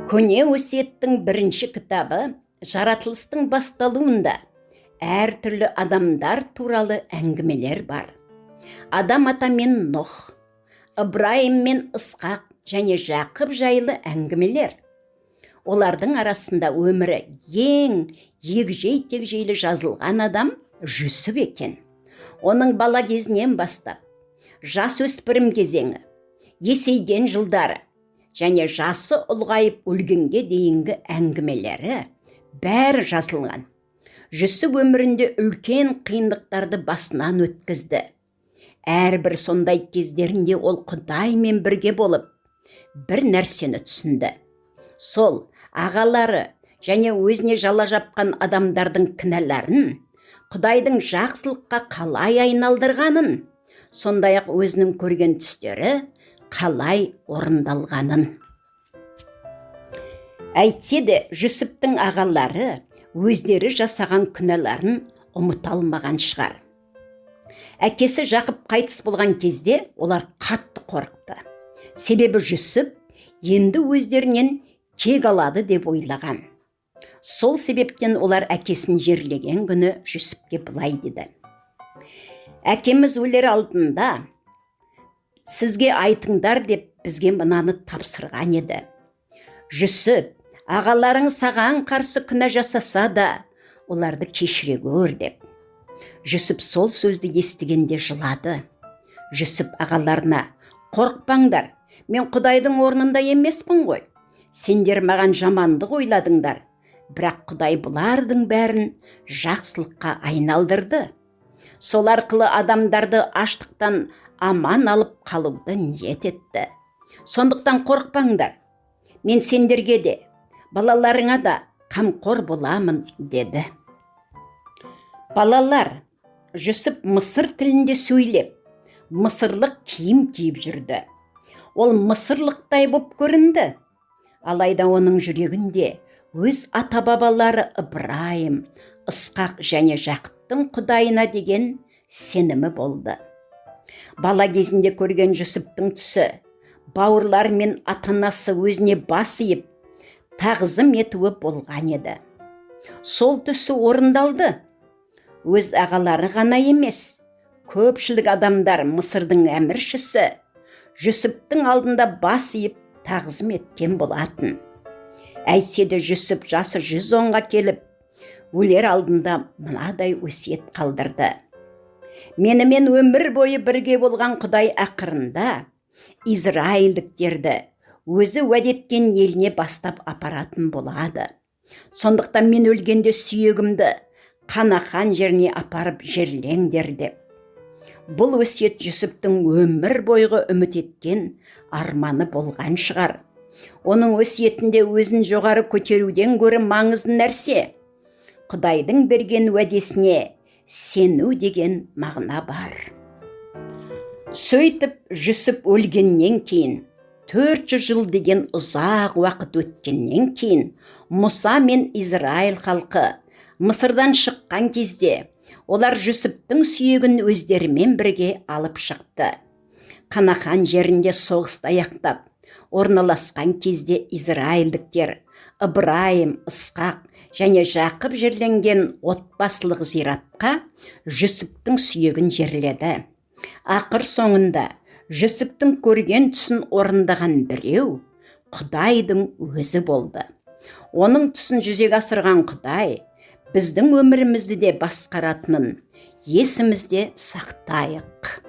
Көне өсиеттің бірінші кітабы жаратылыстың басталуында әртүрлі адамдар туралы әңгімелер бар. Адам ата мен Нұх, Ибраим мен Исқақ және Жақып жайлы әңгімелер. Олардың арасында өмірі ең егжей-тегжейлі жазылған адам Жүсіп екен. Оның бала кезінен бастап, жас өспірім кезеңі, есейген жылдары және жасы ұлғайып өлгенге дейінгі әңгімелері бәрі жазылған. Жүсіп өмірінде үлкен қиындықтарды басынан өткізді. Әрбір сондай кездерінде ол Құдаймен бірге болып, бір нәрсені түсінді. Сол ағалары және өзіне жала жапқан адамдардың кінәларын Құдайдың жақсылыққа қалай айналдырғанын, сондай-ақ өзінің көрген түстері қалай орындалғанын. Әйтсе де Жүсіптің ағалары өздері жасаған күнәларын ұмыта алмаған шығар. Әкесі Жақып қайтыс болған кезде олар қатты қорықты. Себебі Жүсіп енді өздерінен кек алады деп ойлаған. Сол себептен олар әкесін жерлеген күні Жүсіпке былай деді: «Әкеміз өлер алдында сізге айтыңдар деп бізге мынаны тапсырған еді. Жүсіп, ағаларың саған қарсы күнә жасаса да, оларды кешіре көр» деп. Жүсіп сол сөзді естігенде жылады. Жүсіп ағаларына: «Қорықпаңдар, мен Құдайдың орнында емеспін ғой. Сендер маған жамандық ойладыңдар, бірақ Құдай бұлардың бәрін жақсылыққа айналдырды. Сол арқылы адамдарды аштықтан аман алып қалуды ниет етті. Сондықтан қорықпаңдар, мен сендерге де, балаларыңа да қамқор боламын» деді. Балалар, Жүсіп Мысыр тілінде сөйлеп, мысырлық киім киіп жүрді. Ол мысырлықтай боп көрінді. Алайда оның жүрегінде өз ата-бабалары Ибраим, Исқақ және Жақыптың Құдайына деген сенімі болды. Бала кезінде көрген Жүсіптің түсі, бауырлары мен ата-анасы өзіне бас иіп, тағзым етуі болған еді. Сол түсі орындалды. Өз ағалары ғана емес, көпшілік адамдар Мысырдың әміршісі Жүсіптің алдында бас иіп тағзым еткен болатын. Әйтсе де Жүсіп жасы 110-ға келіп, өлер алдында мынадай өсиет қалдырды: «Менімен өмір бойы бірге болған Құдай ақырында израильдіктерді өзі уәде еткен еліне бастап апаратын болады. Сондықтан мен өлгенде сүйегімді Қанақан жеріне апарып жерлеңдер» деп. Бұл өсиет Жүсіптің өмір бойғы үміт еткен арманы болған шығар. Оның өсиетінде өзін жоғары көтеруден гөрі маңызды нәрсе Құдайдың берген уәдесіне сену деген мағына бар. Сөйтіп Жүсіп өлгеннен кейін, 400 жыл деген ұзақ уақыт өткеннен кейін, Мұса мен Израиль халқы Мысырдан шыққан кезде, олар Жүсіптің сүйегін өздерімен бірге алып шықты. Қанақан жерінде соғысты аяқтап, орналасқан кезде израильдіктер Ибраим, Исқақ және Жақып жерленген отбасылық зиратқа Жүсіптің сүйегін жерледі. Ақыр соңында Жүсіптің көрген түсін орындаған біреу Құдайдың өзі болды. Оның түсін жүзеге асырған Құдай біздің өмірімізді де басқаратынын есімізде сақтайық.